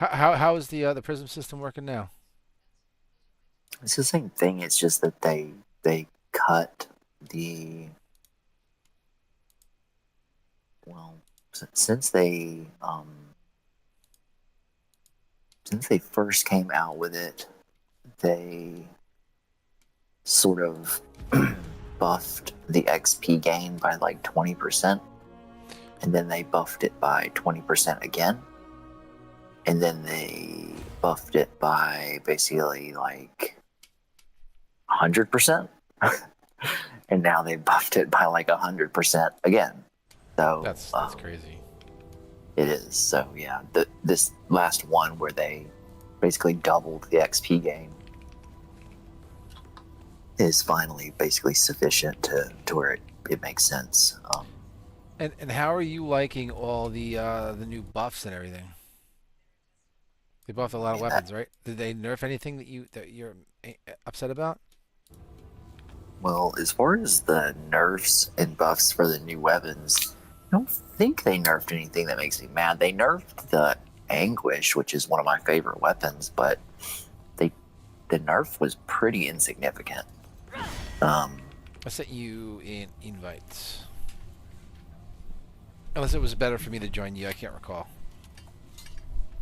How is the prism system working now? It's the same thing. It's just that they cut the well since they first came out with it, they sort of buffed the XP gain by like 20%, and then they buffed it by 20% again, and then they buffed it by basically like 100%, and now they buffed it by like 100% again. So That's crazy. it is. So yeah, this last one where they basically doubled the XP gain is finally basically sufficient to where it makes sense. And how are you liking all the new buffs and everything? They buffed a I lot of mean that weapons, right? Did they nerf anything that you're upset about? well, as far as the nerfs and buffs for the new weapons, I don't think they nerfed anything that makes me mad. They nerfed the Anguish, which is one of my favorite weapons, but they the nerf was pretty insignificant. Um, I sent you an invite. Unless it was better for me to join you, I can't recall.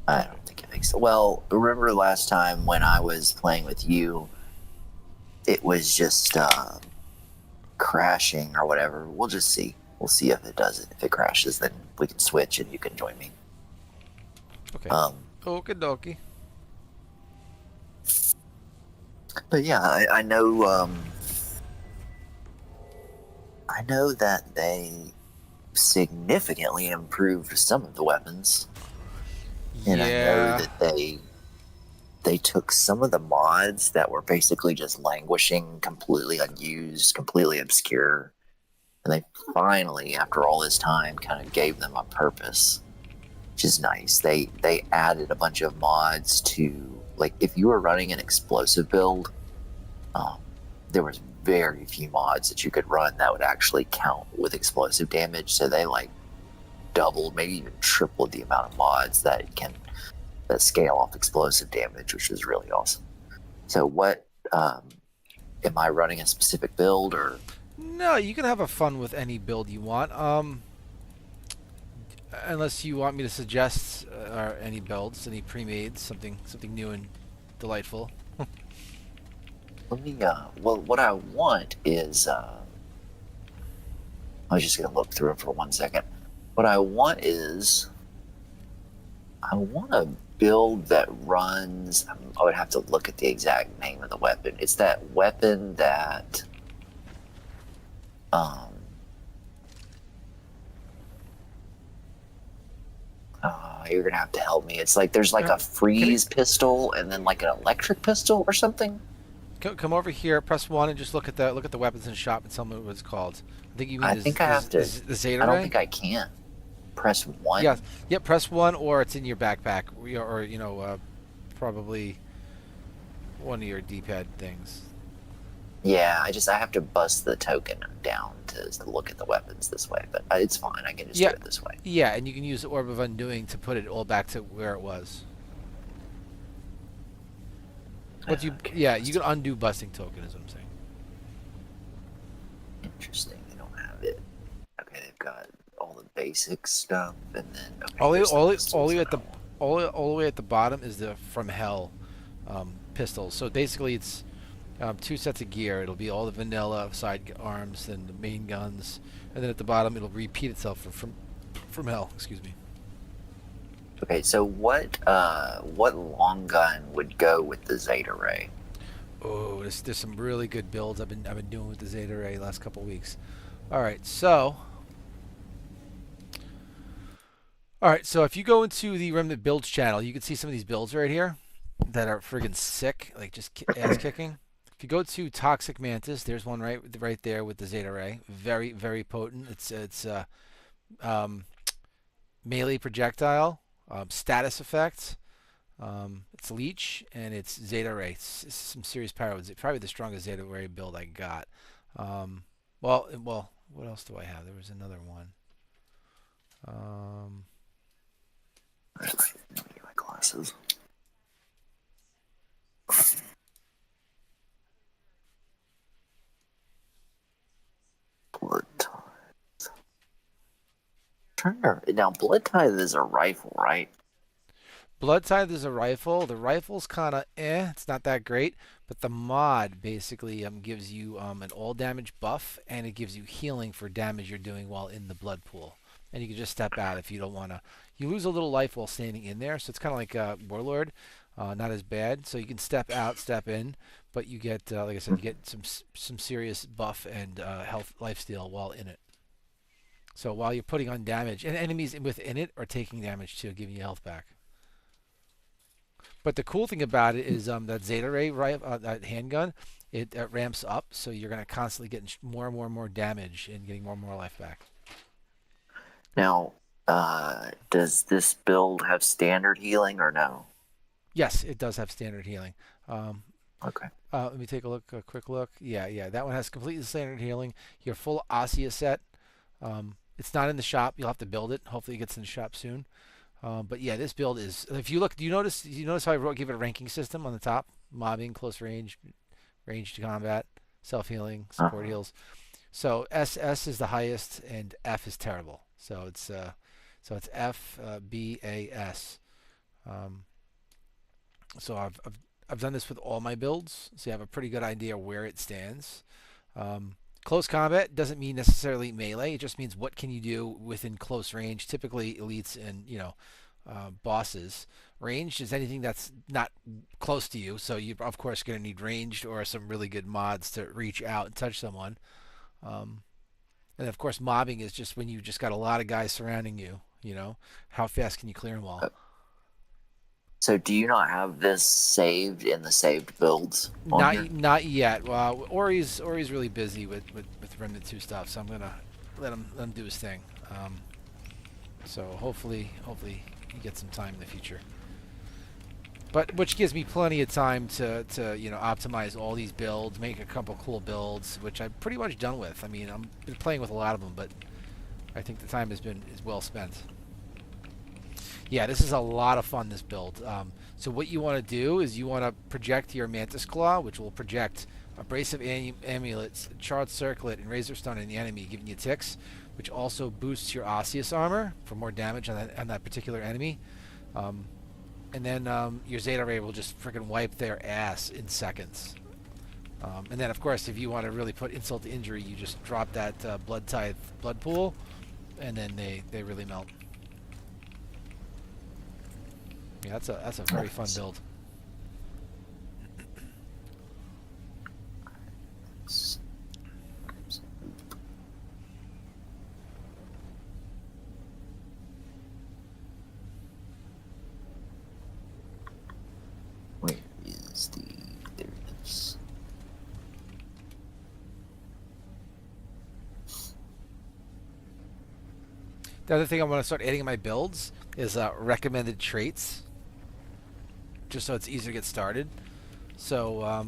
I don't think it makes well. Remember last time when I was playing with you, it was just crashing or whatever. We'll just see. We'll see if it does it. If it crashes, then we can switch and you can join me. Okay. Um, Okie dokie. but yeah, I know that they significantly improved some of the weapons, and I know Yeah. that they took some of the mods that were basically just languishing, completely unused, completely obscure, and they finally, after all this time, kind of gave them a purpose, which is nice. They added a bunch of mods to like if you were running an explosive build, um, there was very few mods that you could run that would actually count with explosive damage. So they like doubled, maybe even tripled the amount of mods that scale off explosive damage, which is really awesome. So what am I running a specific build or No, you can have a fun with any build you want. Unless you want me to suggest any builds, any pre-made, something new and delightful. let me well what I want is I was just gonna look through it for 1 second. What I want is I want a build that runs. I would have to look at the exact name of the weapon. It's that weapon that um, you're gonna have to help me. It's like there's like Uh, a can you freeze pistol and then like an electric pistol or something. come over here, press one, and just look at the weapons in shop and tell me what it's called. I think you mean I think I have to. the Zeta I don't Ray. think I can press Yes. one. Yep. Press one, or it's in your backpack, or probably one of your D-pad things. Yeah, I have to bust the token down to look at the weapons this way, but it's fine. I can just do Yeah. it this way. Yeah, and you can use the Orb of Undoing to put it all back to where it was. Once you, Okay, yeah, you bust can it. undo busting token, is what I'm saying. Interesting. They don't have it. Okay, they've got all the basic stuff, and then okay, All the here's the all the, all pistols the that at I the want. all the way at the bottom is the From Hell pistols. So basically, it's two sets of gear. It'll be all the vanilla side arms and the main guns, and then at the bottom it'll repeat itself from hell. Excuse me. Okay, so what long gun would go with the Zeta Ray? Oh, there's some really good builds I've been doing with the Zeta Ray the last couple weeks. All right, so if you go into the Remnant Builds channel, you can see some of these builds right here that are friggin' sick, like just ass kicking. If you go to Toxic Mantis, there's one right there with the Zeta Ray. Very very potent. It's um, melee projectile, status effects. It's Leech and it's Zeta Ray. It's some serious power. It's probably the strongest Zeta Ray build I got. Um, well, what else do I have? There was another one. Um, glasses. Blood tithe. Now, blood tithe is a rifle, right? Blood Tithe is a rifle. The rifle's kind of it's not that great, but the mod basically gives you an all damage buff, and it gives you healing for damage you're doing while in the blood pool. And you can just step out if you don't want to. You lose a little life while standing in there, so it's kind of like Warlord, not as bad. So you can step out, step in, but you get, like I said, you get some serious buff and health lifesteal while in it. So while you're putting on damage, and enemies within it are taking damage too, giving you health back. But the cool thing about it is that Zeta Ray that handgun, it ramps up, so you're going to constantly get more and more and more damage and getting more and more life back. Now, does this build have standard healing or no? Yes, it does have standard healing. Okay. Let me take a quick look. Yeah, that one has completely standard healing. Your full Ossia set. It's not in the shop. You'll have to build it. Hopefully, it gets in the shop soon. But yeah, this build is. If you look, do you notice how I give it a ranking system on the top? Mobbing, close range, range to combat, self healing, support heals. So S is the highest, and F is terrible. So it's F, B, A, S. So I've done this with all my builds, so you have a pretty good idea where it stands. Close combat doesn't mean necessarily melee. It just means what can you do within close range. Typically, elites and bosses. Ranged is anything that's not close to you. So you're of course going to need ranged or some really good mods to reach out and touch someone. And of course, mobbing is just when you just got a lot of guys surrounding you. How fast can you clear them all? So do you not have this saved in the saved builds on here? Not yet. Ori's really busy with Remnant 2 stuff, so I'm gonna let him do his thing. So hopefully he gets some time in the future. But which gives me plenty of time to optimize all these builds, make a couple cool builds, which I'm pretty much done with. I mean, I'm been playing with a lot of them, but I think the time is well spent. Yeah, this is a lot of fun, this build. So what you want to do is you want to project your Mantis Claw, which will project abrasive amulets, charred circlet, and razor stone in the enemy, giving you ticks, which also boosts your osseous armor for more damage on that particular enemy. And then your Zeta Ray will just freaking wipe their ass in seconds. And then, of course, if you want to really put insult to injury, you just drop that blood tithe blood pool, and then they really melt. Yeah, that's a very fun build. Where is the... There it is. The other thing I want to start adding in my builds is recommended traits, just so it's easier to get started. So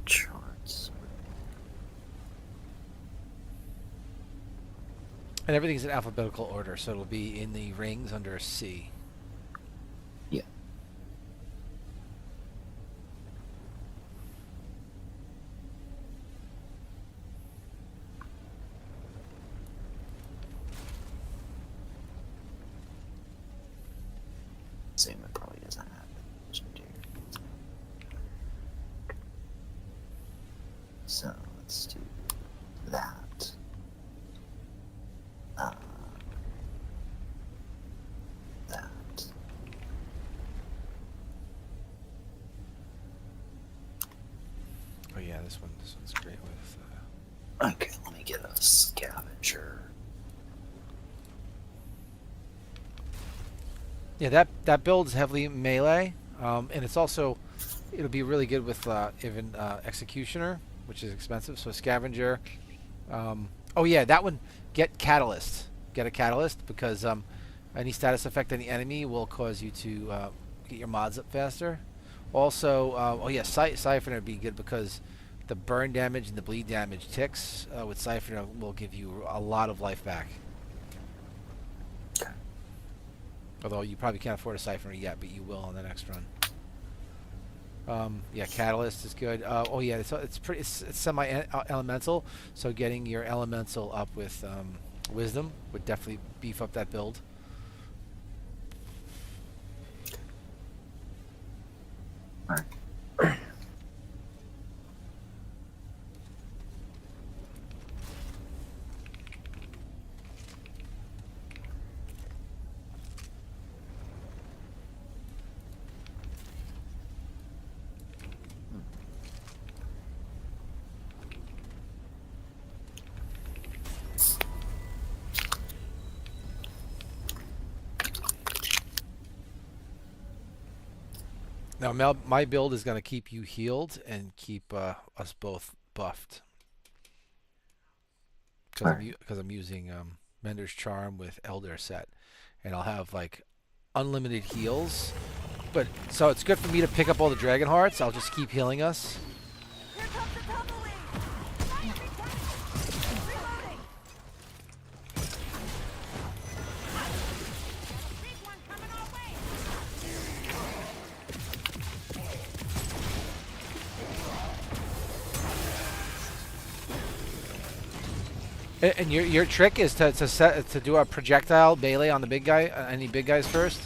Charts. and everything's in alphabetical order, so it'll be in the rings under C. Yeah. Same, it probably doesn't happen. So let's do that. That. Oh yeah, this one's great with. Okay, let me get a scavenger. Yeah, that build is heavily melee, and it'll be really good with even executioner, which is expensive. So scavenger. Oh yeah, that one. Get catalyst. Get a catalyst because any status effect on the enemy will cause you to get your mods up faster. Also, oh yeah, Siphon would be good because the burn damage and the bleed damage ticks with Siphon will give you a lot of life back. Although you probably can't afford a Siphoner yet, but you will on the next run. Yeah, Catalyst is good. Oh yeah, it's semi-elemental, so getting your elemental up with Wisdom would definitely beef up that build. Now, my build is going to keep you healed and keep us both buffed. Because I'm using Mender's Charm with Elder set. And I'll have, like, unlimited heals. But so it's good for me to pick up all the Dragon Hearts. I'll just keep healing us. And your trick is to do a projectile melee on the big guy, any big guys first,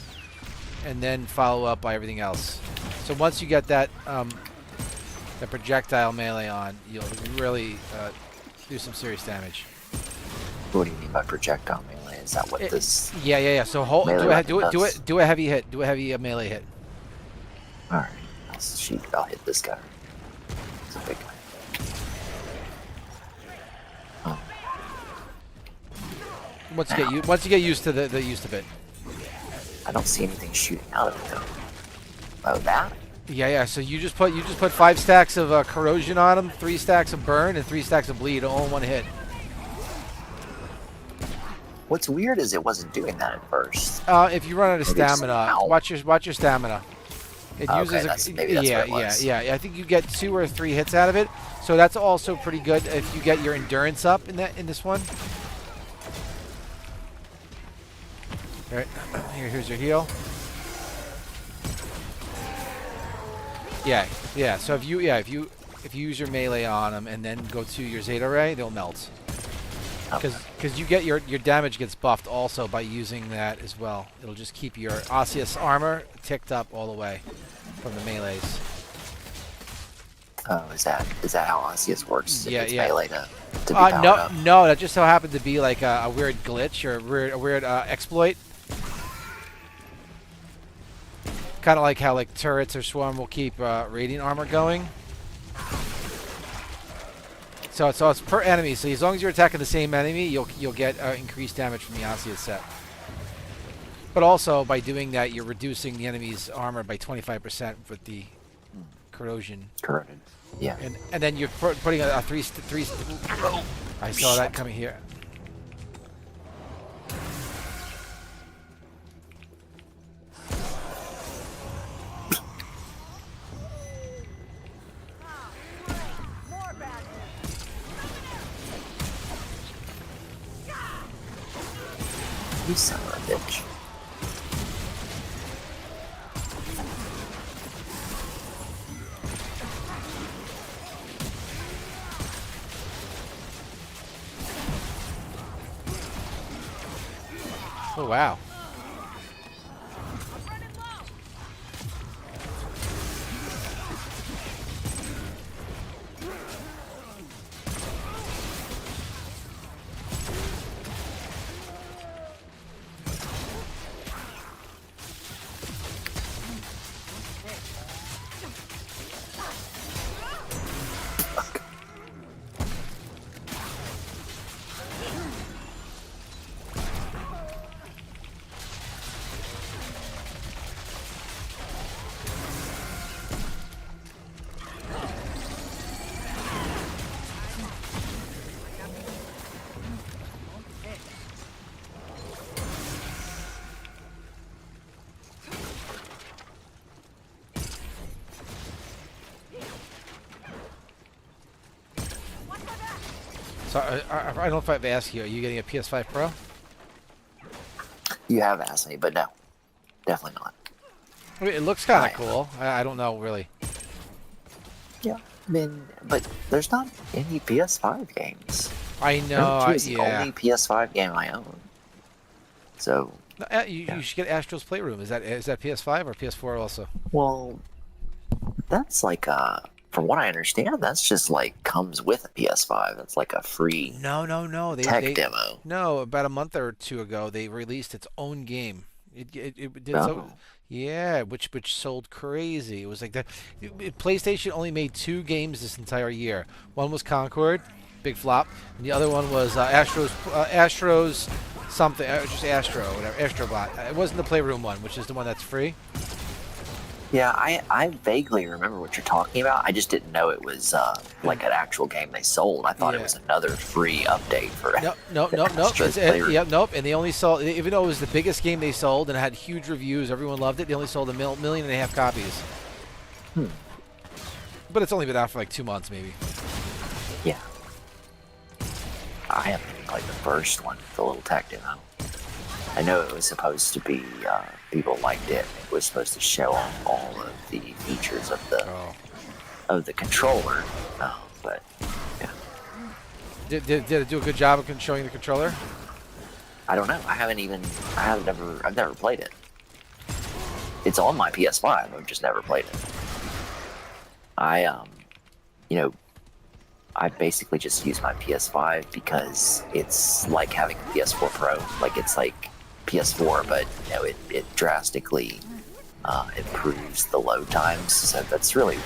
and then follow up by everything else. So once you get that the projectile melee on, you'll really do some serious damage. What do you mean by projectile melee? Is that what this? Yeah. So do a heavy hit. Do a heavy melee hit. All right. I'll hit this guy. It's a big guy. Once you get used to the use of it. I don't see anything shooting out of it though. Oh, that? Yeah. So you just put 5 stacks of corrosion on them, 3 stacks of burn, and 3 stacks of bleed, all in one hit. What's weird is it wasn't doing that at first. If you run out of stamina, watch your stamina. It uses yeah. I think you get 2 or 3 hits out of it, so that's also pretty good if you get your endurance up in this one. All right, here's your heal. Yeah. So if you use your melee on them and then go to your Zeta Ray, they'll melt. Because you get your damage gets buffed also by using that as well. It'll just keep your osseous armor ticked up all the way from the melees. Oh, is that how osseous works? Yeah. Melee to be powered up? No, that just so happened to be like a weird glitch or a weird exploit. Kind of like how like turrets or swarm will keep radiant armor going. So it's per enemy. So as long as you're attacking the same enemy, you'll get increased damage from the osseous set. But also by doing that, you're reducing the enemy's armor by 25% with the corrosion. Corroded. Yeah. And then you're putting a three. I saw that coming here. You son of a bitch. Oh wow. So I don't know if I've asked you. Are you getting a PS5 Pro? You have asked me, but no, definitely not. I mean, it looks kind of I cool. I don't know really. Yeah, I mean, but there's not any PS5 games. I Remember know. 2 is the Yeah. only PS5 game I own. So, No, you yeah. should get Astro's Playroom. Is that PS5 or PS4 also? Well, that's like from what I understand, that's just like comes with a PS5. That's like a free No, no, no. tech demo. No. About a month or two ago, they released its own game. It did so. Oh, Yeah, which sold crazy. It was like that. PlayStation only made two games this entire year. One was Concord, big flop, and the other one was Astro's something, just Astro, whatever, Astrobot. It wasn't the Playroom one, which is the one that's free. yeah, I vaguely remember what you're talking about. I just didn't know it was like an actual game they sold. I thought it Yeah. was another free update for No, nope. Astro's Playroom. Yep, nope. And they only sold, even though it was the biggest game they sold and had huge reviews, everyone loved it. They only sold 1.5 million copies. Hmm. But it's only been out for like 2 months, maybe. Yeah. I haven't even played the first one, the little tech demo. I know it was supposed to be, people liked it. It was supposed to show off all of the features Oh. of the controller. But yeah, Did it do a good job of showing the controller? I don't know. I've never played it. It's on my PS5. I've just never played it. I you know, I basically just use my PS5 because it's like having a PS4 Pro. Like it's like PS4, but you know, it drastically improves the load times. So that's really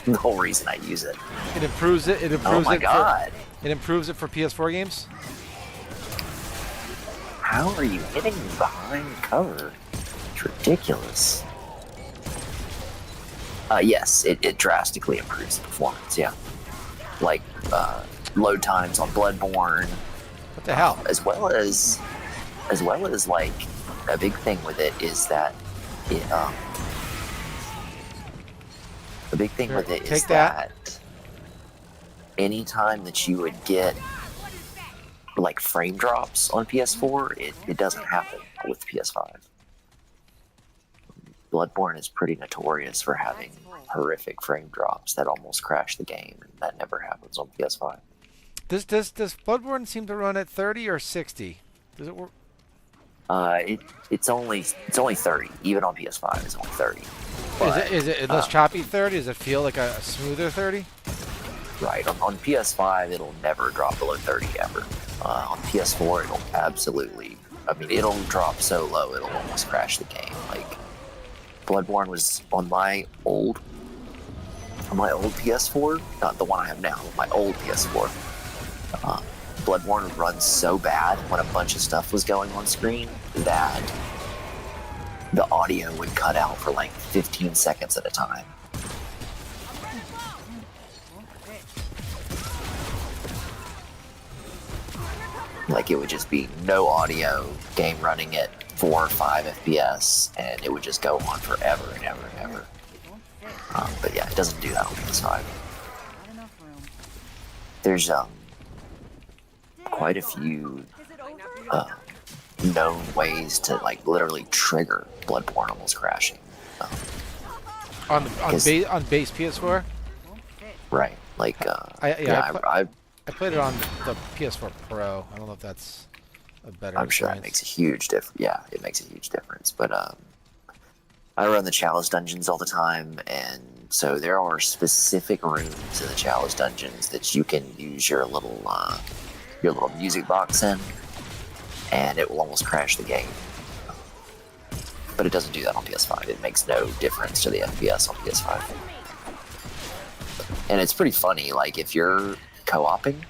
the whole reason I use it. It improves it. It Oh improves my it. god! It improves it for PS4 games. How are you hitting me behind cover? It's ridiculous. Yes, it drastically improves the performance. Yeah, like load times on Bloodborne, What the hell? as well as like a big thing with it is that it, the big thing Here, with it is take that. that anytime that you would get like frame drops on PS4, it doesn't happen with PS5. Bloodborne is pretty notorious for having horrific frame drops that almost crash the game, and that never happens on PS5. Does Bloodborne seem to run at 30 or 60? Does it work? It's only 30. Even on PS5, it's only 30. But, Is it less choppy 30? Does it feel like a smoother 30? right on PS5, it'll never drop below 30 ever. On PS4, it'll absolutely. I mean, it'll drop so low it'll almost crash the game. Like Bloodborne was on my old PS4, not the one I have now, my old PS4. Bloodborne would run so bad when a bunch of stuff was going on screen that the audio would cut out for like 15 seconds at a time. Like it would just be no audio, game running at 4 or 5 FPS, and it would just go on forever and ever and ever. But yeah, it doesn't do that on PS5. There's quite a few known ways to like literally trigger Bloodborne almost crashing. On base PS4? Right, like I played it on the PS4 Pro. I don't know if that's a better I'm sure that experience. makes a huge difference. Yeah, it makes a huge difference. But I run the Chalice dungeons all the time, and so there are specific rooms in the Chalice dungeons that you can use your little music box in, and it will almost crash the game. But it doesn't do that on PS5. It makes no difference to the FPS on PS5. And it's pretty funny, like if you're co-oping,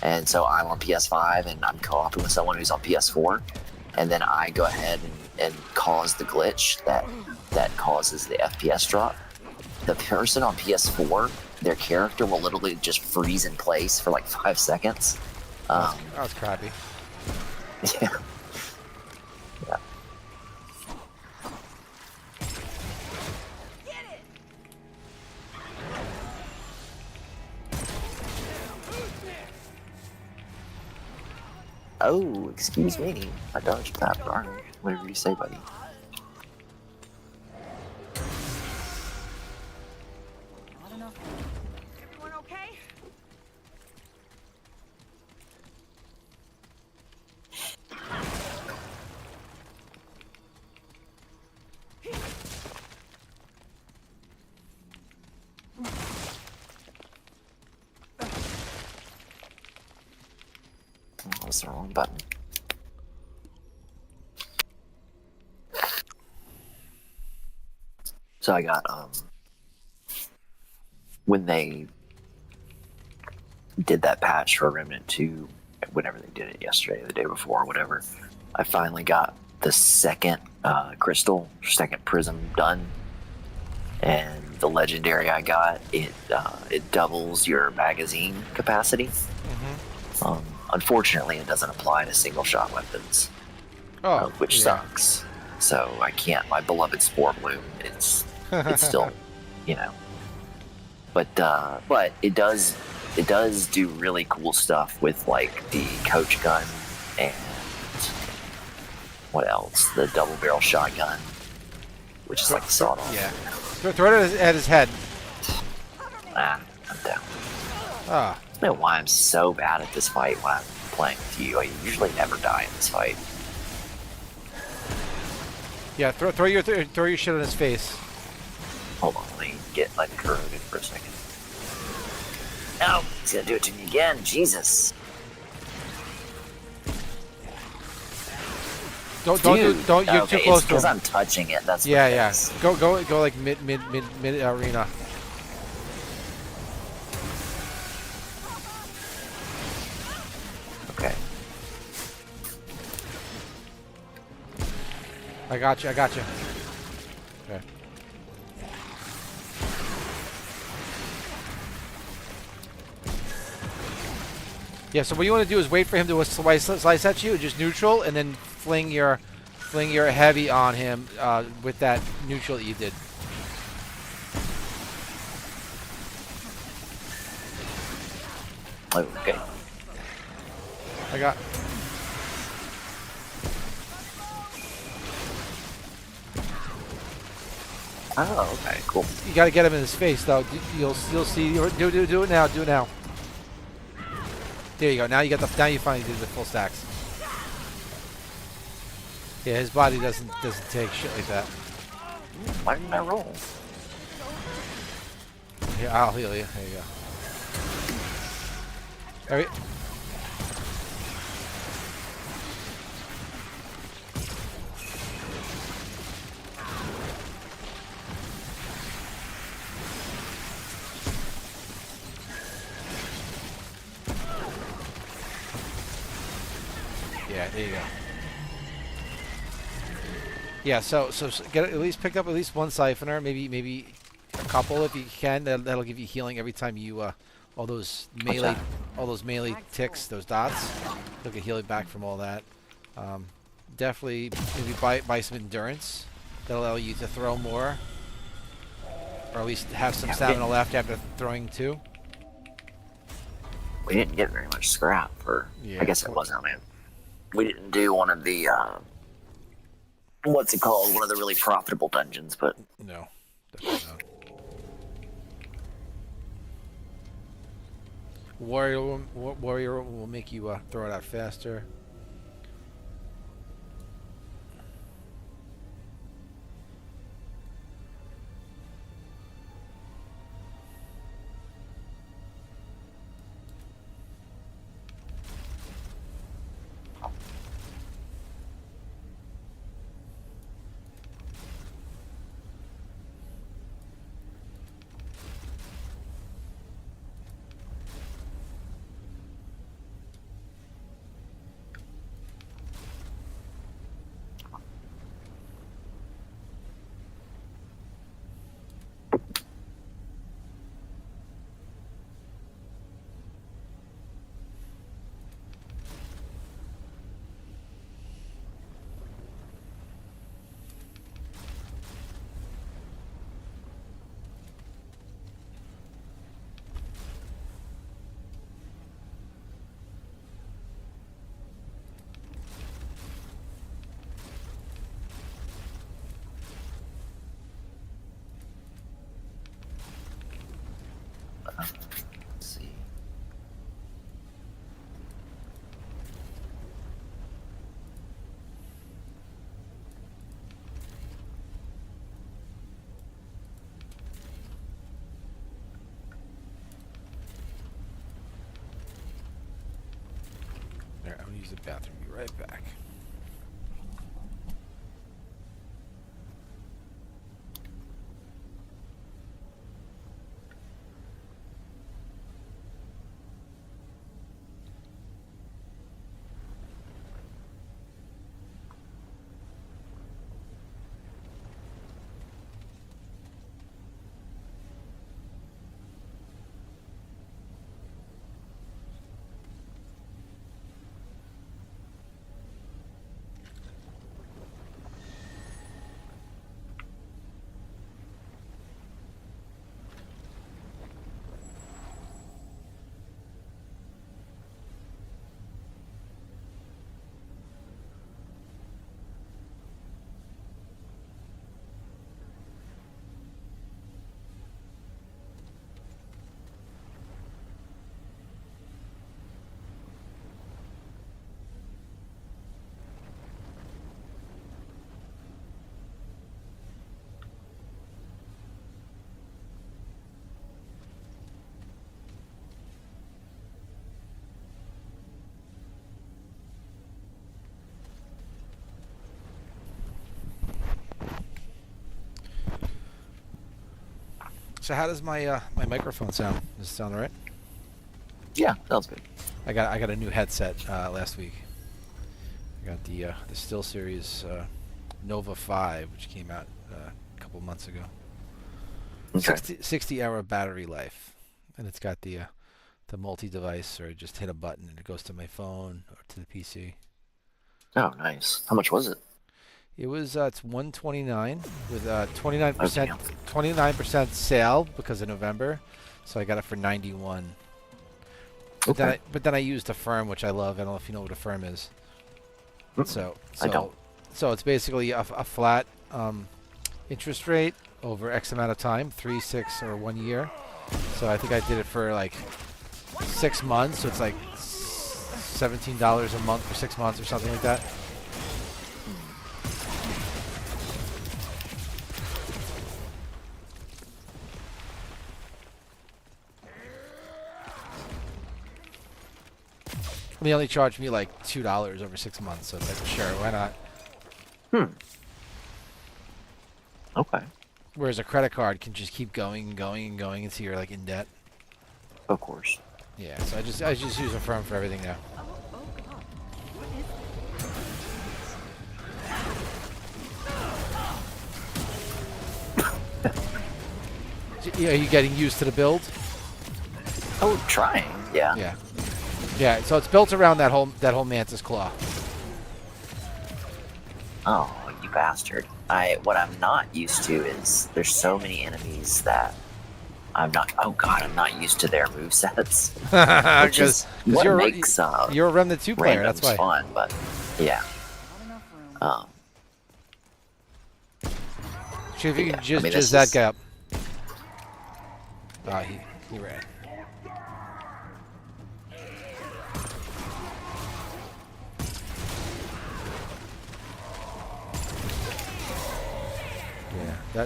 and so I'm on PS5 and I'm co-oping with someone who's on PS4, and then I go ahead and cause the glitch that causes the FPS drop. The person on PS4, their character will literally just freeze in place for like 5 seconds. That was crappy. Yeah. Yeah. Oh, excuse me. I dodged that. All right. Whatever you say, buddy. Not enough. Everyone okay? Oh, that was the wrong button. So I got when they did that patch for Remnant 2, whenever they did it yesterday, the day before, whatever, I finally got the second crystal, second prism done, and the legendary I got, it doubles your magazine capacity. Mm-hmm. Unfortunately, it doesn't apply to single shot weapons, Oh, which yeah. sucks. So I can't. My beloved Spore Bloom, it's still, you know, but it does do really cool stuff with like the coach gun and what else? The double barrel shotgun, which is like a sawed off. Yeah. Throw it at his head. Ah, I'm down. Ah. I don't know why I'm so bad at this fight when I'm playing with you. I usually never die in this fight. Yeah. Throw your shit on his face. Hold on, let me get like corroded for a second. No, he's gonna do it to me again. Jesus. Don't Dude. you're Okay, too close to because him. I'm touching it. That's what Yeah, it yeah. is. Go like mid arena. Okay. I got you. Okay. Yeah, so what you want to do is wait for him to slice at you, just neutral, and then fling your heavy on him with that neutral that you did. Okay. I got. Oh, okay, cool. You got to get him in his face, though. You'll see. Do it now. Do it now. There you go. Now you got the. Now you finally did the full stacks. Yeah, his body doesn't take shit like that. Why didn't I roll? Here, I'll heal you. There you go. All right. Yeah, there you go. Yeah, so get at least pick up at least one siphoner, maybe a couple if you can. That'll give you healing every time you all those melee ticks, those dots. You'll get healing back from all that. Definitely maybe buy some endurance. That'll allow you to throw more, or at least have some stamina left after throwing two. We didn't get very much scrap for. Yeah. I guess it wasn't, man. We didn't do one of the what's it called? One of the really profitable dungeons, but No, definitely not. Warrior will make you throw it out faster. All right, I'm gonna use the bathroom. Be right back. So how does my my microphone sound? Does it sound alright? Yeah, sounds good. I got a new headset last week. I got the SteelSeries Nova 5, which came out a couple months ago. Okay. 60-hour battery life, and it's got the multi-device, or I just hit a button and it goes to my phone or to the PC. Oh, nice. How much was it? It was it's 129 with Oh, damn. 29% sale because of November, so I got it for 91. Okay. But then I used a firm, which I love. I don't know if you know what a firm is. So I don't. so it's basically a flat interest rate over X amount of time, 3, 6, or 1 year. So I think I did it for like 6 months. So it's like $17 a month for 6 months or something like that. And they only charged me like $2 over 6 months. So it's like, sure, why not? Hmm. Okay. Whereas a credit card can just keep going and going and going until you're like in debt. Of course. Yeah, so I just use a firm for everything now. Are you getting used to the build? Oh, trying. Yeah. Yeah. Yeah, so it's built around that whole mantis claw. Oh, you bastard. What I'm not used to is there's so many enemies that I'm not used to their movesets. Which is what makes you're a Remnant 2 player, that's why. fun, but yeah. See if you can I mean, just that guy up. Ah, he ran. Yeah,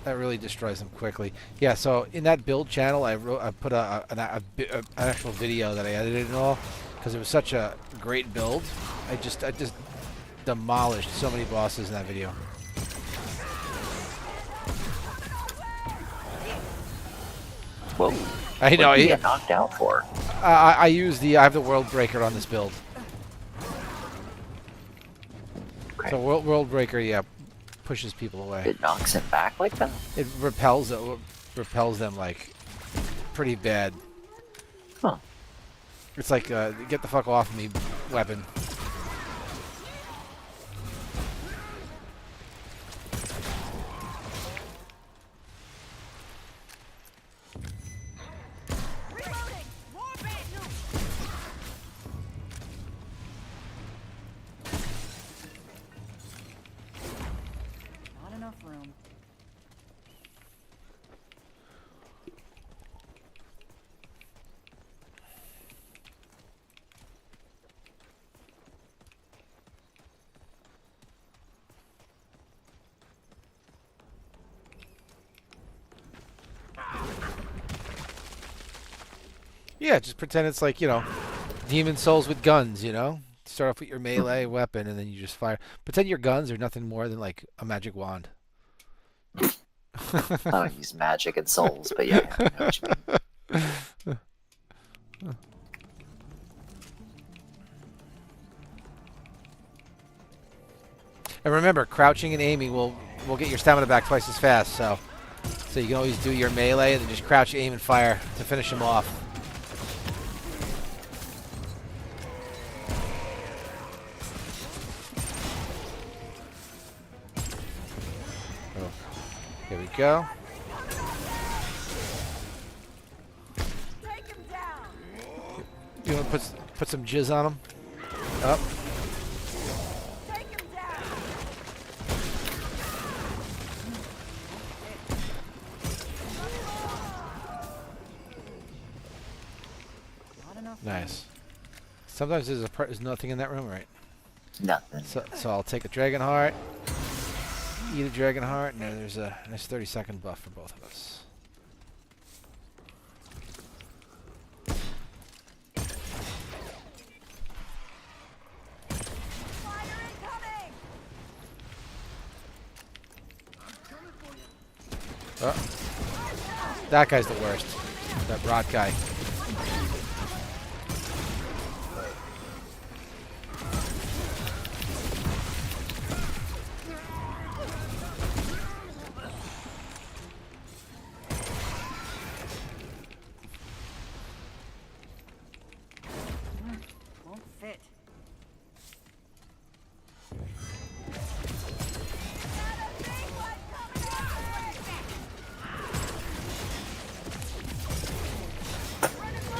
that really destroys them quickly. Yeah, so in that build channel, I put an actual video that I edited and all, because it was such a great build. I just demolished so many bosses in that video. Whoa. I know. What did you get knocked out for? I have the World Breaker on this build. Okay. So World Breaker, yeah, pushes people away. It knocks him back like that? It repels them like pretty bad. Huh. It's like get the fuck off me weapon. Yeah, just pretend it's like, you know, Demon souls with guns, you know? Start off with your melee weapon and then you just fire. Pretend your guns are nothing more than like a magic wand. I don't use magic and souls, but yeah, I know what you mean. And remember, crouching and aiming will get your stamina back twice as fast. So you can always do your melee and then just crouch, aim, and fire to finish him off. Oh, here we go. Take him down. You want to put some jizz on him? Up. Take him down. Not enough. Nice. Sometimes there's nothing in that room, right? Nothing. So I'll take a dragon heart, eat a dragon heart, and there's a nice 30-second buff for both of us. Fire incoming. Oh, that guy's the worst. That rot guy. Won't fit.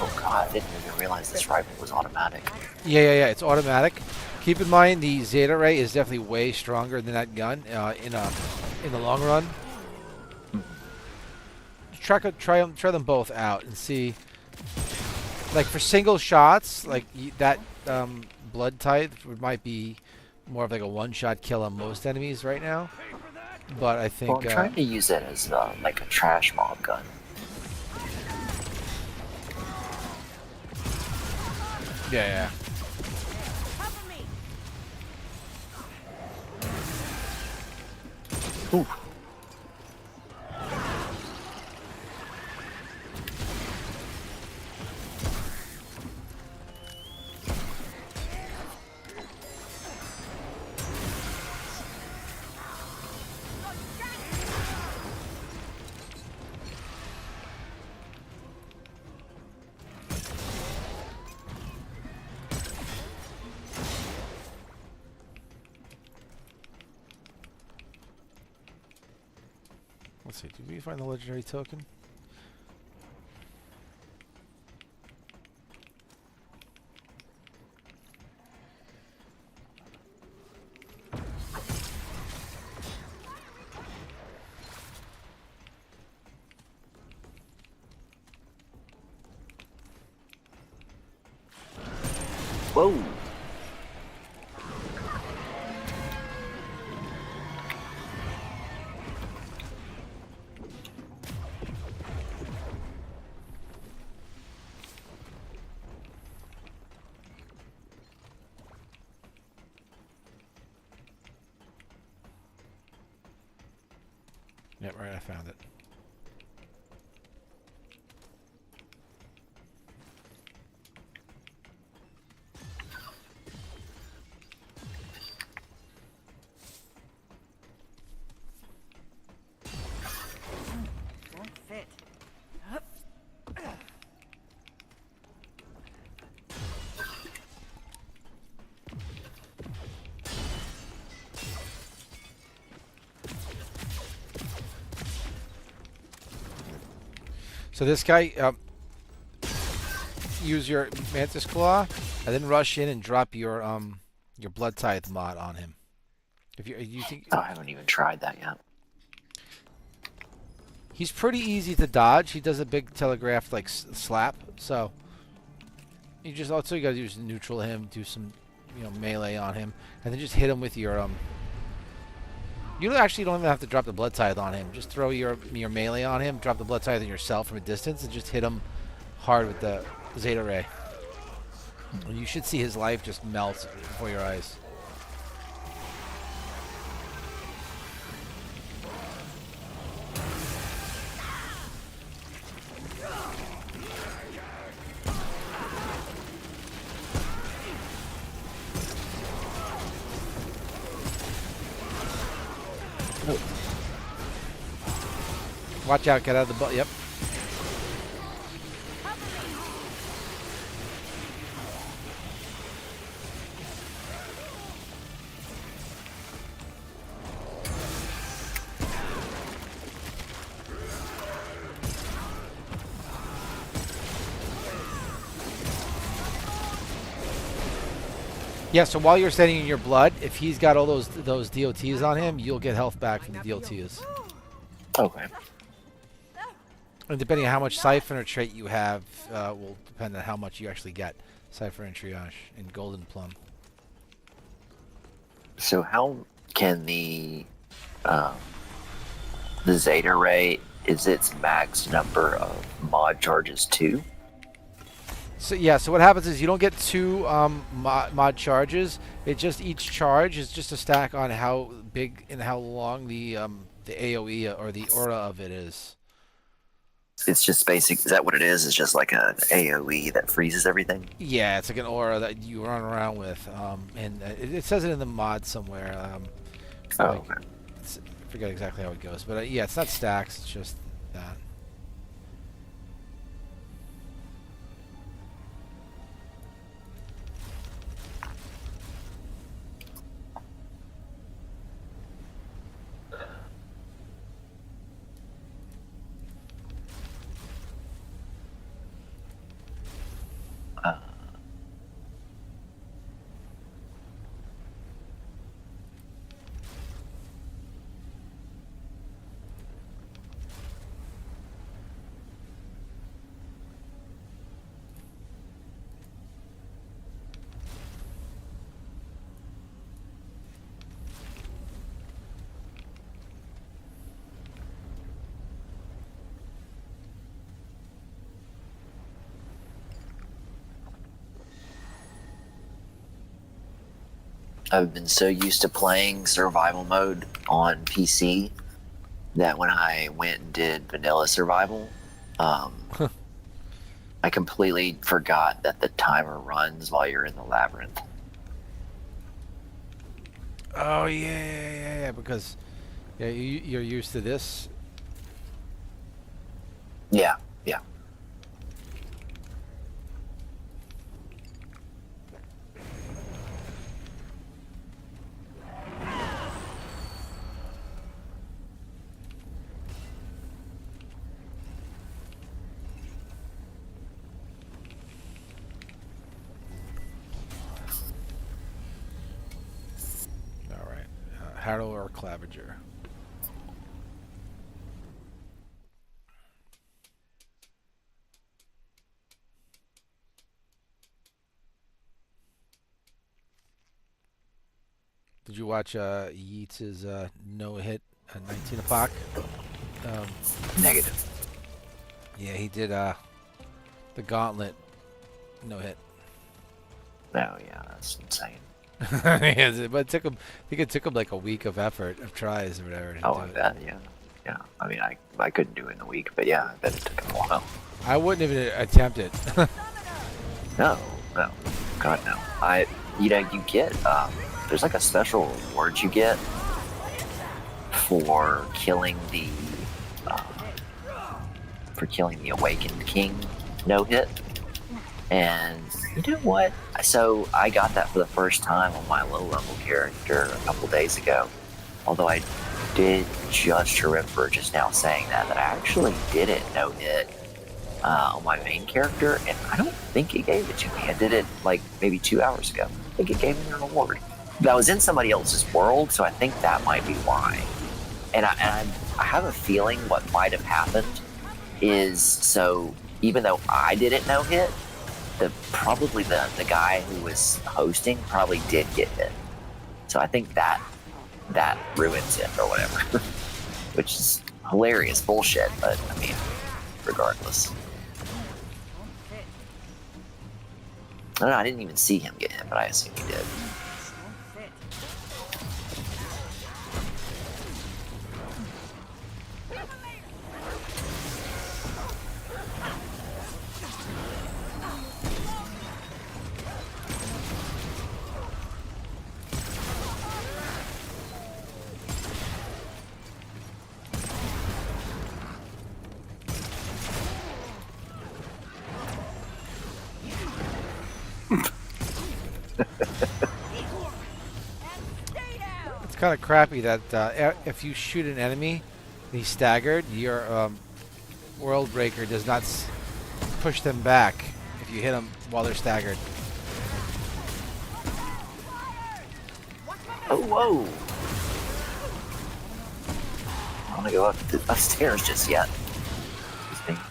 Oh god, I didn't even realize this rifle was automatic. Yeah. It's automatic. Keep in mind the Zeta Ray is definitely way stronger than that gun in the long run. Try them both out and see. Like for single shots, like that blood tithe might be more of like a one-shot kill on most enemies right now. But I think Well, I'm trying to use it as like a trash mob gun. yeah. Cover me. Ooh. Let's see. Did we find the legendary token? Whoa. Yep, right. I found it. Won't fit. So this guy, use your Mantis Claw, and then rush in and drop your blood tithe mod on him. If you think Oh, I haven't even tried that yet. he's pretty easy to dodge, he does a big telegraph like slap. So you just also you gotta do is neutral him, do some melee on him, and then just hit him with your You actually don't even have to drop the blood tithe on him. Just throw your melee on him, drop the blood tithe on yourself from a distance, and just hit him hard with the Zeta Ray. You should see his life just melt before your eyes. Watch out, get out of the boat. Yep. Yeah, so while you're setting in your blood, if he's got all those DOTs on him, you'll get health back from the DOTs. Okay. And depending on how much Siphon or trait you have, will depend on how much you actually get. Siphon and Triage and Golden Plum. So how can the Zeta Ray, is its max number of mod charges 2? So yeah, so what happens is you don't get 2 mod charges. It just each charge is just a stack on how big and how long the AOE or the aura of it is. It's just basic. Is that what it is? It's just like an AOE that freezes everything? Yeah, it's like an aura that you run around with, and it says it in the mod somewhere. Oh, like, okay. I forget exactly how it goes, but yeah, it's not stacks. It's just that. I've been so used to playing survival mode on PC that when I went and did vanilla survival, I completely forgot that the timer runs while you're in the labyrinth. Oh yeah, because you're used to this. Yeah, yeah. All right, Harrow or Claviger. Did you watch Yeats' no hit 19 o'clock? Negative. Yeah, he did the Gauntlet no hit. Oh, yeah, that's insane. Yeah, but it took him. I think it took him like a week of effort, of tries or whatever. To Oh, do I it. bet, yeah. Yeah, I mean, I couldn't do it in a week, but yeah, I bet it took him a while. I wouldn't even attempt it. No, no. God, no. You get, there's like a special reward you get for killing the Awakened King no-hit. And you know what? So I got that for the first time on my low-level character a couple days ago. Although I did just remember just now saying that I actually did it no-hit on my main character, and I don't think it gave it to me. I did it like maybe 2 hours ago. I think it gave me a reward. But I was in somebody else's world, so I think that might be why. And I have a feeling what might have happened is, so even though I did it no hit, probably the guy who was hosting probably did get hit. So I think that ruins it or whatever, which is hilarious bullshit. But I mean, regardless. I don't know, I didn't even see him get hit, but I assume he did. Won't fit. Stay down. It's kind of crappy that if you shoot an enemy and he's staggered, your World Breaker does not push them back if you hit them while they're staggered. Oh, whoa! I don't want to go upstairs just yet. Excuse me.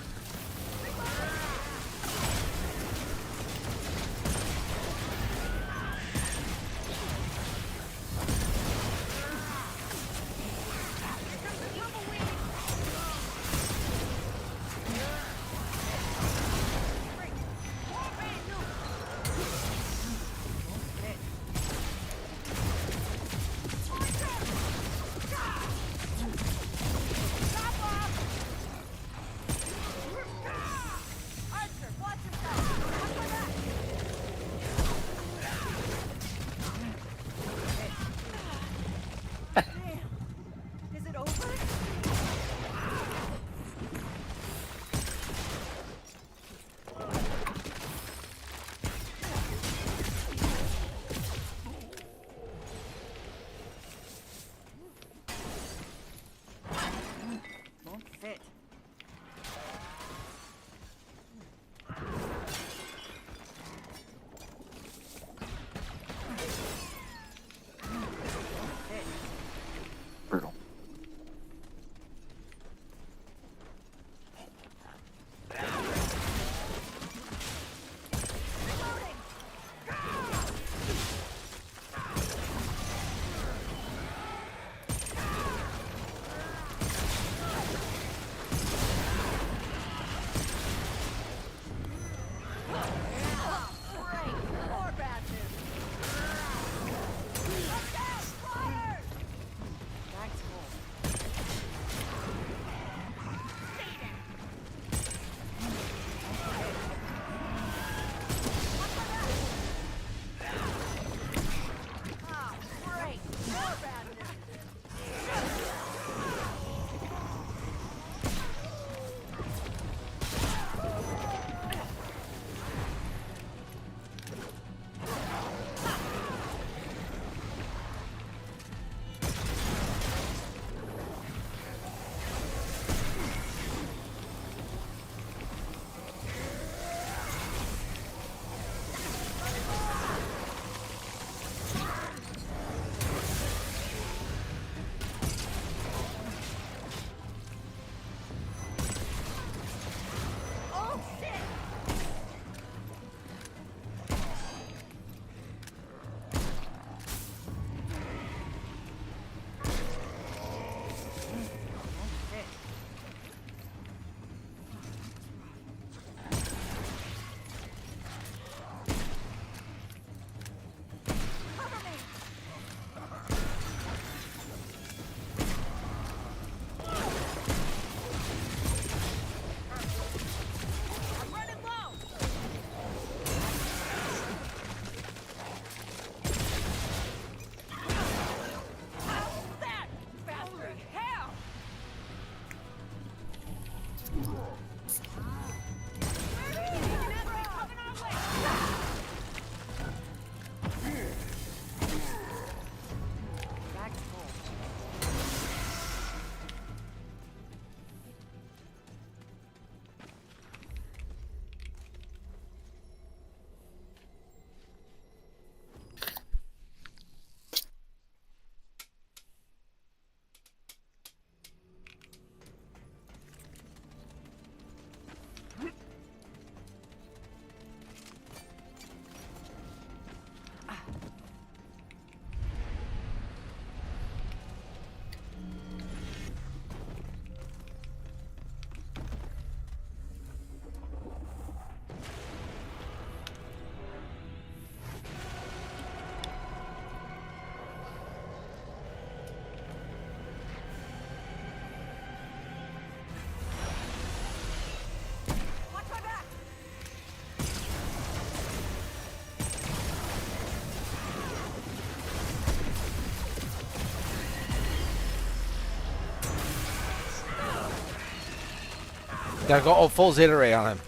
Gotta go full Zeta Ray on him.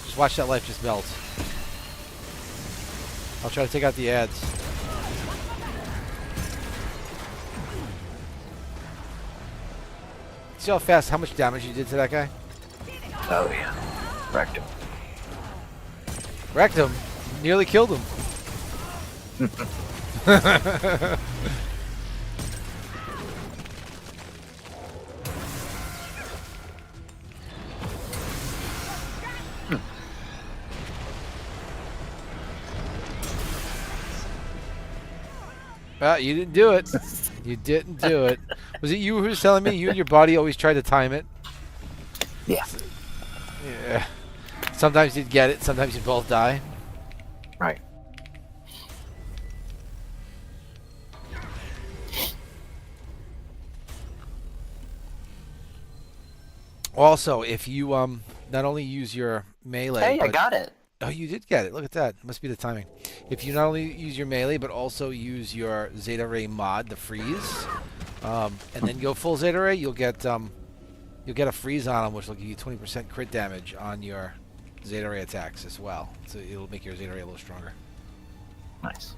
Just watch that life just melt. I'll try to take out the ads. See how fast, how much damage you did to that guy? Oh yeah, wrecked him. Wrecked him. Nearly killed him. Well, you didn't do it. You didn't do it. Was it you who was telling me you and your body always try to time it? Yeah. Yeah. Sometimes you'd get it, sometimes you'd both die. Right. Also, if you not only use your melee, Hey, I but got it. oh, you did get it. Look at that. Must be the timing. If you not only use your melee, but also use your Zeta Ray mod, the freeze, and then go full Zeta Ray, you'll get a freeze on them, which will give you 20% crit damage on your Zeta Ray attacks as well. So it'll make your Zeta Ray a little stronger. Nice.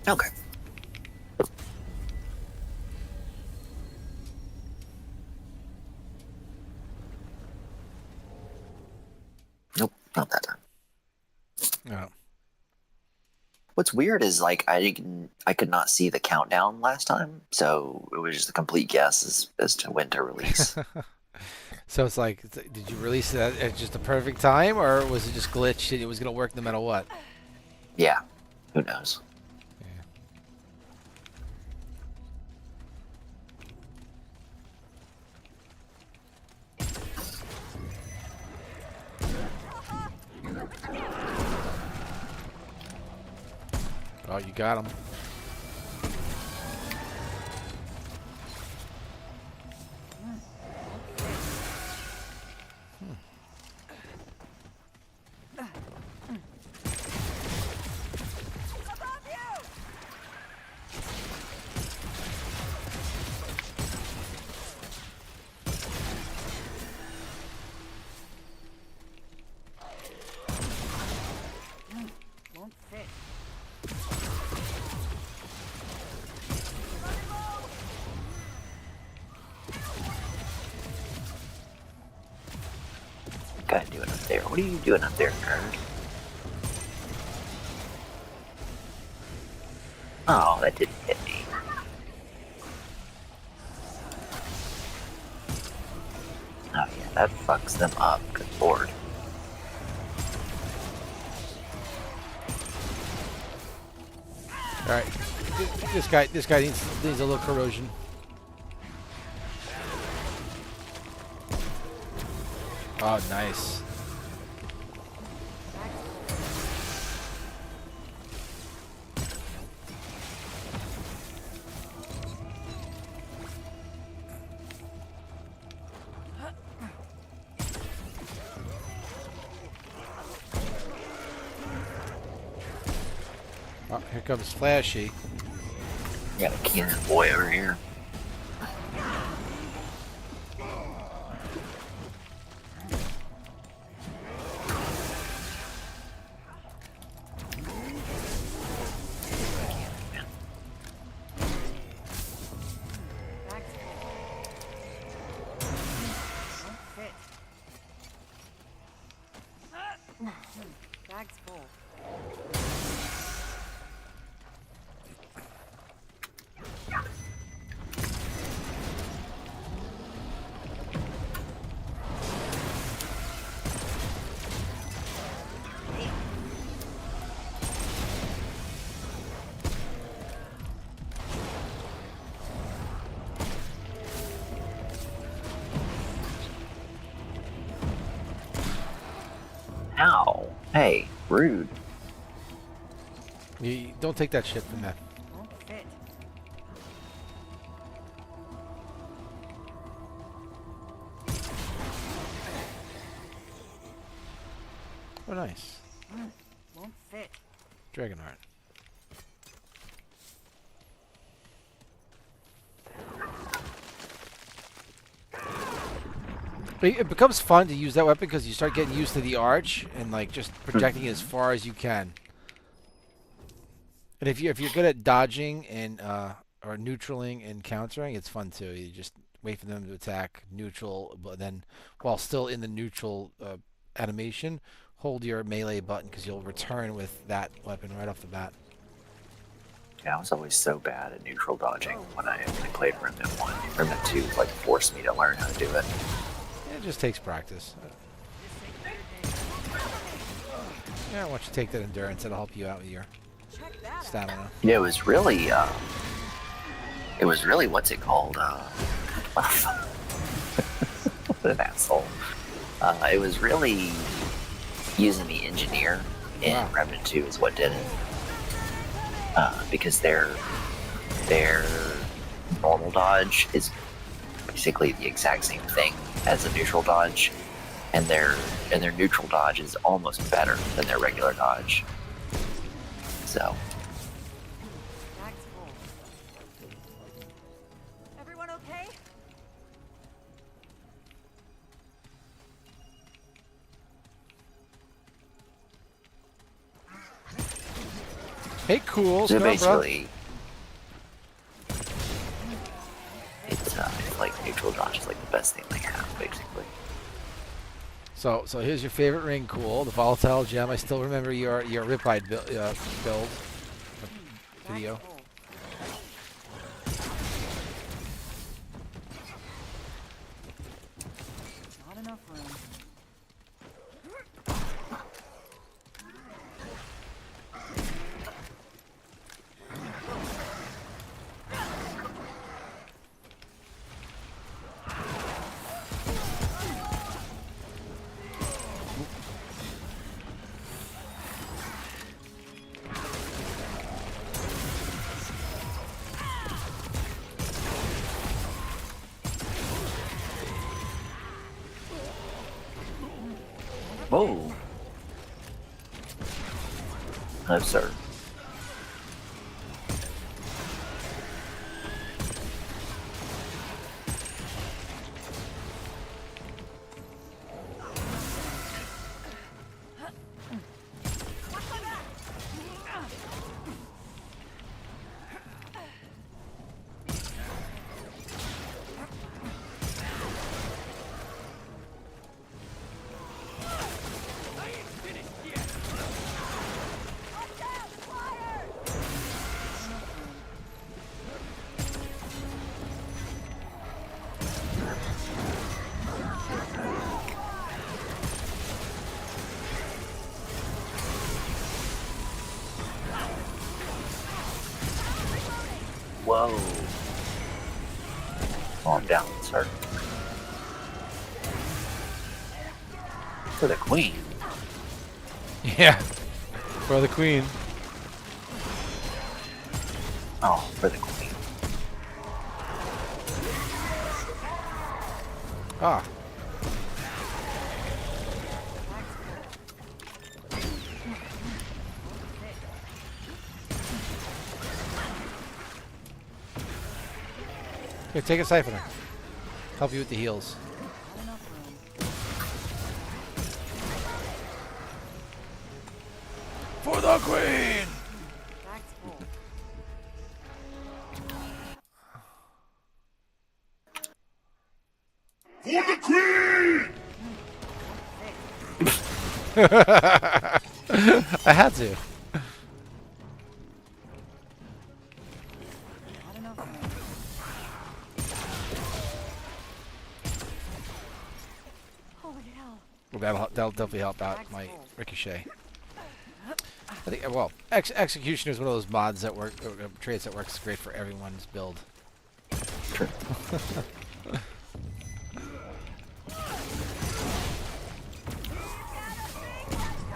Okay. Nope, not that time. Yeah. What's weird is like I could not see the countdown last time, so it was just a complete guess as to when to release. So it's like, did you release that at just the perfect time, or was it just glitched and it was gonna work no matter what? Yeah, who knows? Oh, you got him. Won't fit. What are you doing up there? What are you doing up there, nerd? Oh, that didn't hit me. Oh yeah, that fucks them up. Good lord. All right, this guy needs a little corrosion. Oh, nice. Oh, here comes Flashy. Got a cannon boy over here. Back to won't fit. Hey, rude. You don't take that shit from them. Won't fit. Oh, nice. Won't fit. Dragonheart. But it becomes fun to use that weapon because you start getting used to the arch and like just projecting it as far as you can. And if you're good at dodging and or neutraling and countering, it's fun too. You just wait for them to attack neutral, but then while still in the neutral animation, hold your melee button because you'll return with that weapon right off the bat. Yeah, I was always so bad at neutral dodging when I played Remnant 1. Remnant 2 like forced me to learn how to do it. It just takes practice. Yeah, why don't you take that endurance? It'll help you out with your Check that stamina. Yeah, it was really what's it called? What an asshole. It was really using the engineer in Wow. Remnant 2 is what did it. Because their normal dodge is basically the exact same thing as a neutral dodge, and their neutral dodge is almost better than their regular dodge. So Bag's full. Everyone okay? Hey, cool. so What's going on, bro? basically, it's like neutral dodge is like the best thing they have, basically. So here's your favorite ring, cool. The volatile gem. I still remember your riptide build video. Bag's full. Not enough room. Whoa. Absurd. Whoa. Calm down, sir. For the queen. Yeah. For the queen. Oh, for the queen. Ah. Here, take a siphoner. Help you with the heals. Not enough room. For the queen! Bag's full. For the queen! I had to. Not enough room. Holy hell. Well, that'll definitely help out my ricochet. I think, well, execution is one of those mods that work, traits that works great for everyone's build. Sure.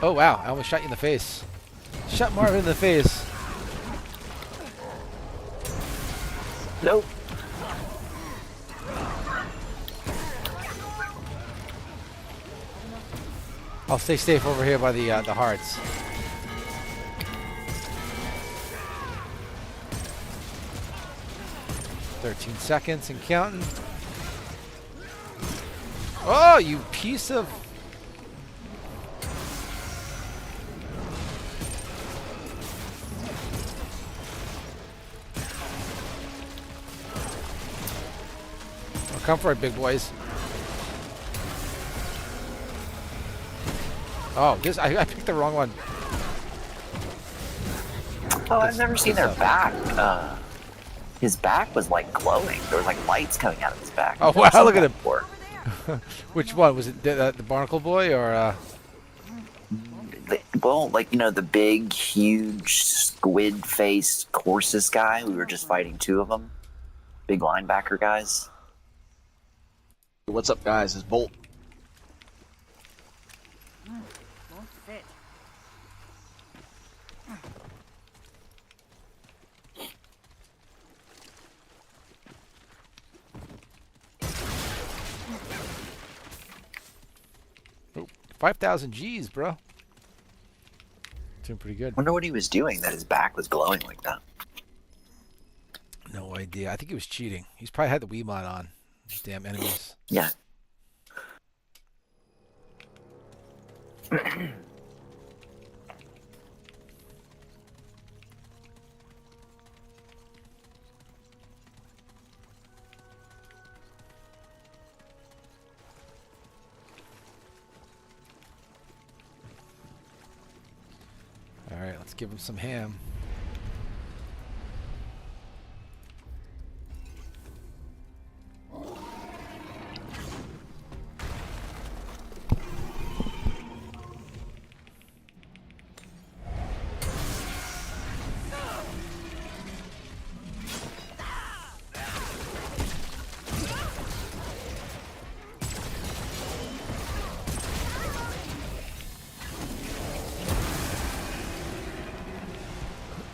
Oh wow! I almost shot you in the face. Shot Marvin in the face. Nope. I'll stay safe over here by the hearts. "13 seconds and counting." Oh, you piece of... Well, come for it, big boys. Oh, this I picked the wrong one. Oh, I've never seen their back. His back was like glowing. There was like lights coming out of his back. Oh I've never wow, seen look at that him. before. Which one was it? The barnacle boy or? Well, like, you know, the big, huge, squid-faced Corsus guy. We were just fighting two of them. Big linebacker guys. What's up, guys? It's Bolt. Won't fit. Oh, 5,000 G's, bro. Doing pretty good. Wonder what he was doing that his back was glowing like that. No idea. I think he was cheating. He's probably had the Wiimote on. These damn enemies. Yeah. All right, let's give him some ham.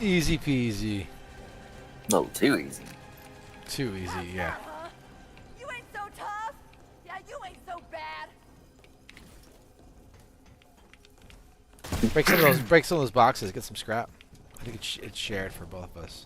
Easy peasy. A little too easy. Too easy, yeah. You ain't so tough. Yeah, you ain't so bad. Break some of those boxes. Get some scrap. I think it's shared for both of us.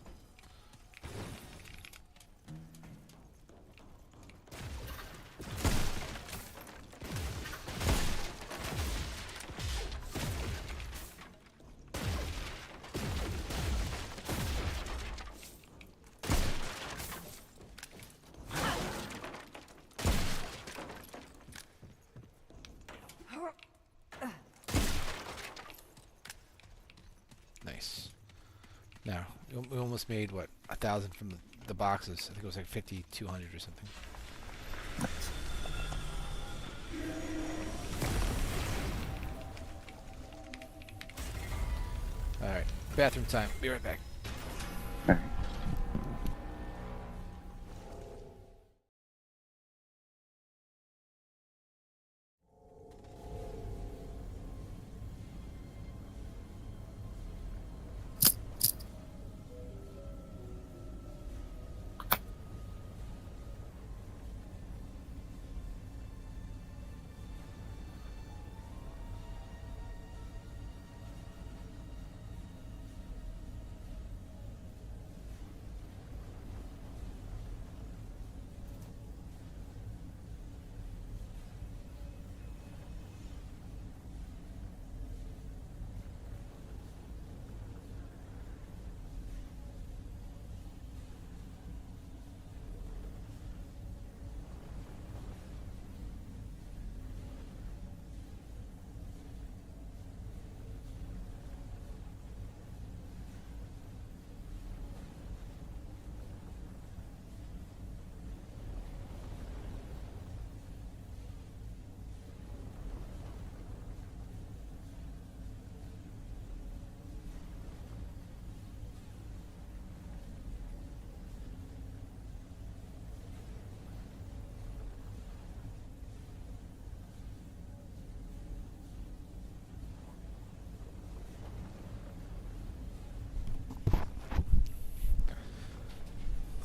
Nice. Now we almost made what 1,000 from the boxes. I think it was like 5,200 or something. All right, bathroom time. Be right back. All right.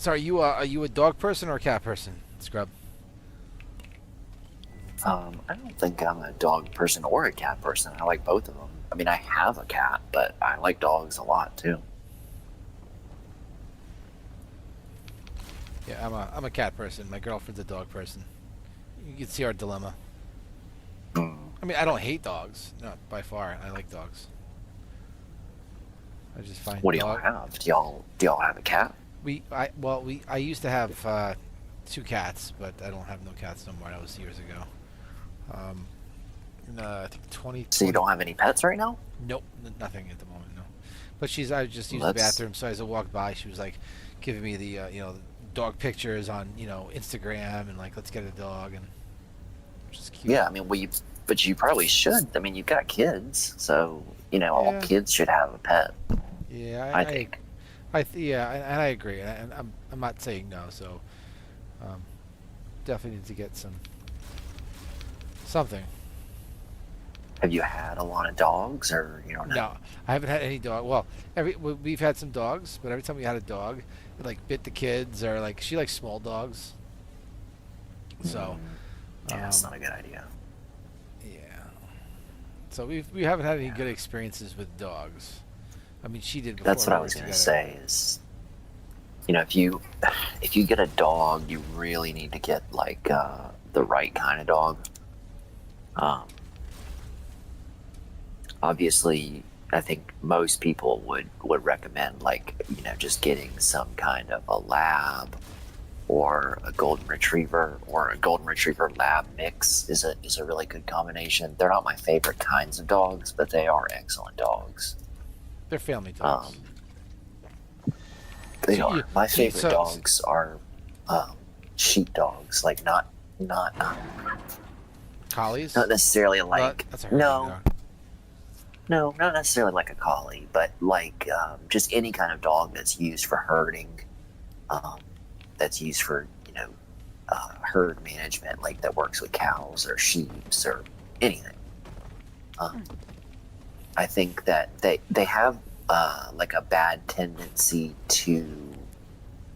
So are you a dog person or a cat person, Scrub? I don't think I'm a dog person or a cat person. I like both of them. I mean, I have a cat, but I like dogs a lot too. Yeah, I'm a cat person. My girlfriend's a dog person. You can see our dilemma. Mm. I mean, I don't hate dogs. Not by far. I like dogs. I just find What do y'all have? Do y'all have a cat? I used to have 2 cats, but I don't have no cats no more. That was years ago. I think So you 2020. don't have any pets right now? Nope, nothing at the moment. No. But I just used Well, the bathroom, so as I walked by, she was like giving me the dog pictures on Instagram and like let's get a dog and which is cute. Yeah, I mean, but you probably should. I mean, you've got kids, so all Yeah, kids should have a pet. yeah, I think. yeah, and I agree, and I'm not saying no, so um, definitely need to get something. Have you had a lot of dogs, or you don't know? No, I haven't had any dog. Well, we've had some dogs, but every time we had a dog, it like bit the kids or like she likes small dogs. So, Yeah, that's um, not a good idea. yeah. So we haven't had any good experiences with dogs. I mean, she did before That's we what I were was gonna together. say. Is if you get a dog, you really need to get like the right kind of dog. Um, Obviously, I think most people would recommend like just getting some kind of a lab or a golden retriever, or a golden retriever lab mix is a really good combination. They're not my favorite kinds of dogs, but they are excellent dogs. They're family Um, dogs. they So are. My so, favorite so dogs are sheep dogs, like not collies. not necessarily Well, like that's a herding no dog. no not necessarily like a collie, but like just any kind of dog that's used for herding, um, that's used for herd management, like that works with cows or sheep or anything. Um, I think that they have like a bad tendency to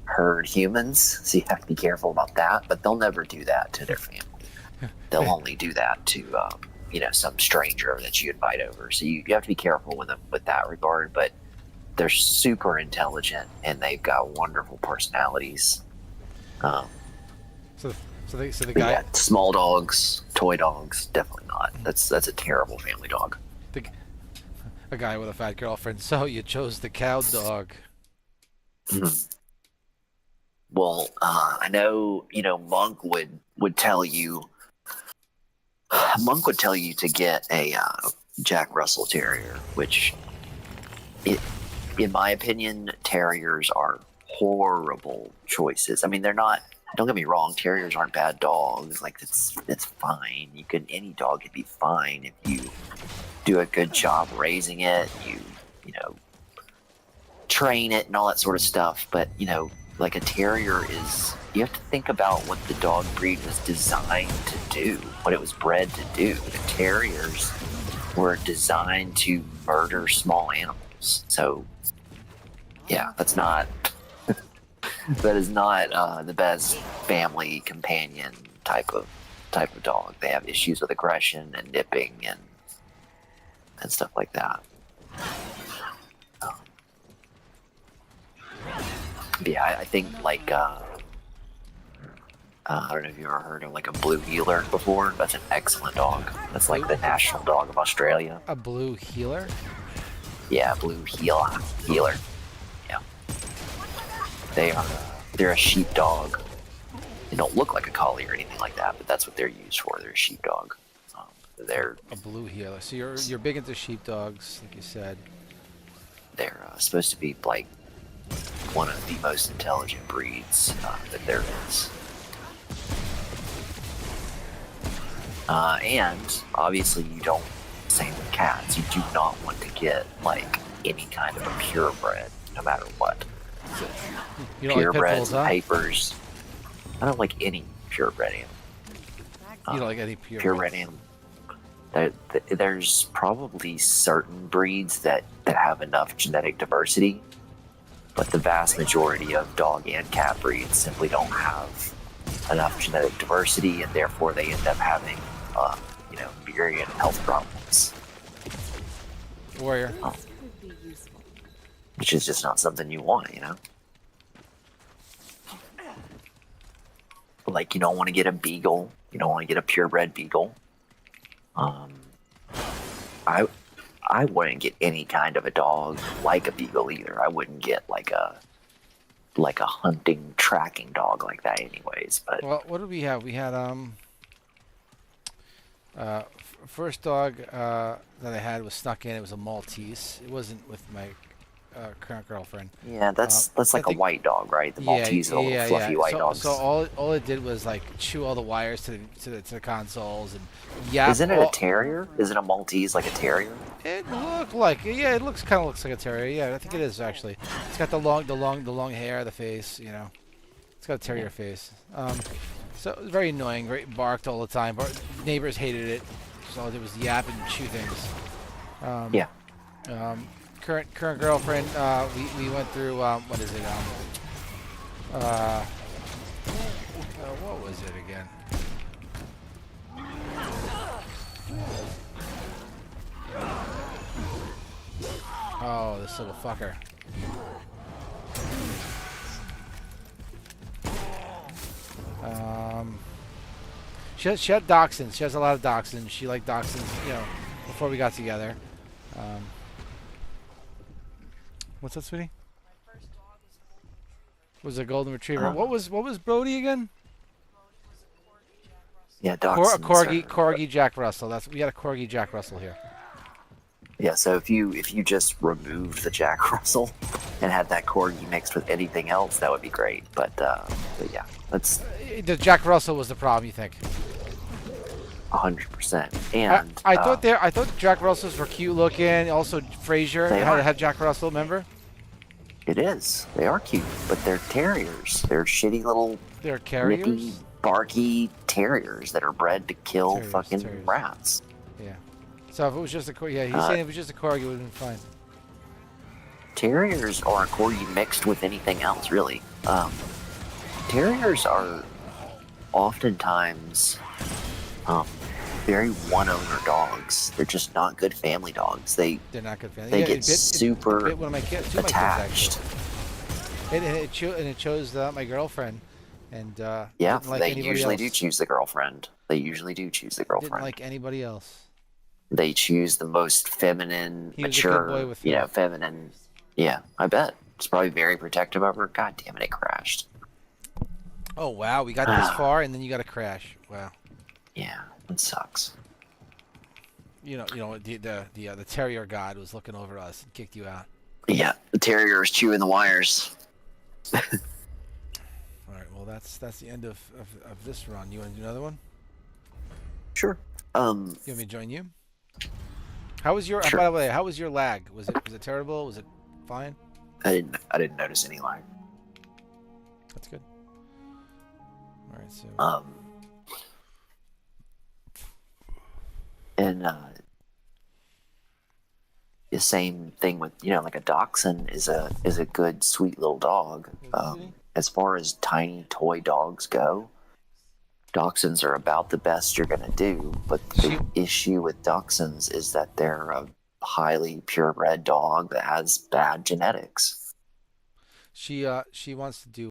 herd humans, so you have to be careful about that. But they'll never do that to their family. They'll only do that to some stranger that you invite over. So you have to be careful with them with that regard. But they're super intelligent and they've got wonderful personalities. Um, So so the but guy yeah, small dogs, toy dogs, definitely not. That's a terrible family dog. the a guy with a fat girlfriend. So you chose the cow dog. Mhm. Well, I know Monk would tell you. Monk would tell you to get a Jack Russell Terrier, which, it, in my opinion, terriers are horrible choices. I mean, they're not. Don't get me wrong, terriers aren't bad dogs. Like it's fine. Any dog could be fine if you do a good job raising it. You know train it and all that sort of stuff. But like a terrier is, you have to think about what the dog breed was designed to do, what it was bred to do. The terriers were designed to murder small animals. So yeah, that is not the best family companion type of dog. They have issues with aggression and nipping and stuff like that. Yeah, I think like I don't know if you ever heard of like a blue heeler before. That's an excellent dog. That's like the national dog of Australia. A blue healer. Yeah, blue heeler. Yeah, they're a sheep dog. They don't look like a collie or anything like that, but that's what they're used for. They're a sheep dog. They're A blue healer. So you're big into sheepdogs, like you said. they're supposed to be like one of the most intelligent breeds that there is. And obviously, you don't. Same with cats. You do not want to get like any kind of a purebred, no matter what. So, you don't like pit Purebreds bulls, and huh? papers. I don't like any purebred animal. You don't like any pure. Purebred animal. There's probably certain breeds that have enough genetic diversity but the vast majority of dog and cat breeds simply don't have enough genetic diversity, and therefore they end up having, myriad health problems. Warrior. Which is just not something you want, Like, you don't want to get a beagle. You don't want to get a purebred beagle. I wouldn't get any kind of a dog like a beagle either. I wouldn't get like a hunting tracking dog like that anyways. But Well, what did we have? We had first dog that I had was snuck in. It was a Maltese. It wasn't with my current girlfriend. yeah, that's I like a think- white dog, right? The Maltese are little fluffy white dogs. So all it did was like chew all the wires to the consoles and Isn't it a terrier? Isn't a Maltese like a terrier? It looked like it looks kind of looks like a terrier. Yeah, I think it is actually. It's got the long hair, the face. It's got a terrier face. So it was very annoying. Very barked all the time. Neighbors hated it. So all it did was yap and chew things. Yeah. Current girlfriend. We went through what is it? What was it again? Oh, this little fucker. She had dachshunds. She has a lot of dachshunds. She liked dachshunds, before we got together. What's that, sweetie? Was a golden retriever. What was Brody again? Yeah, A dachshunds. corgi Jack Russell. We had a corgi Jack Russell here. Yeah, so if you just removed the Jack Russell and had that corgi mixed with anything else, that would be great. But yeah, that's The Jack Russell was the problem, you think? 100%. And I thought Jack Russells were cute looking. Also, Frazier They had are. had Jack Russell. Remember? it is. They are cute, but they're terriers. They're shitty little They're nippy, carriers. barky terriers that are bred to kill Terriers, fucking terriers. rats. Yeah. So if it was just a corgi, he's saying if it was just a corgi, it would have been fine. Terriers are a corgi mixed with anything else, really. Terriers are oftentimes very one-owner dogs. They're just not good family dogs. They're They're not good family. They Yeah, get it super bit one of my kids, two of my kids, attached. actually. It chose my girlfriend, and Yeah, didn't like they anybody usually else. do choose the girlfriend. They usually do choose the Didn't girlfriend. like anybody else. They choose the most feminine, He was a good mature, boy with filth. feminine. Yeah, I bet. It's probably very protective of her. God damn it, it crashed. Oh wow, we got this far, and then you got to crash. Wow. Yeah, it sucks. The terrier god was looking over us and kicked you out. Yeah, the terrier is chewing the wires. All right, well that's the end of this run. You want to do another one? Sure. You want me to join you? How was your? Sure. By the way, how was your lag? Was it terrible? Was it fine? I didn't notice any lag. That's good. All right, so And the same thing with like a dachshund is a good sweet little dog. As far as tiny toy dogs go, dachshunds are about the best you're gonna do. But the issue with dachshunds is that they're a highly purebred dog that has bad genetics. she wants to do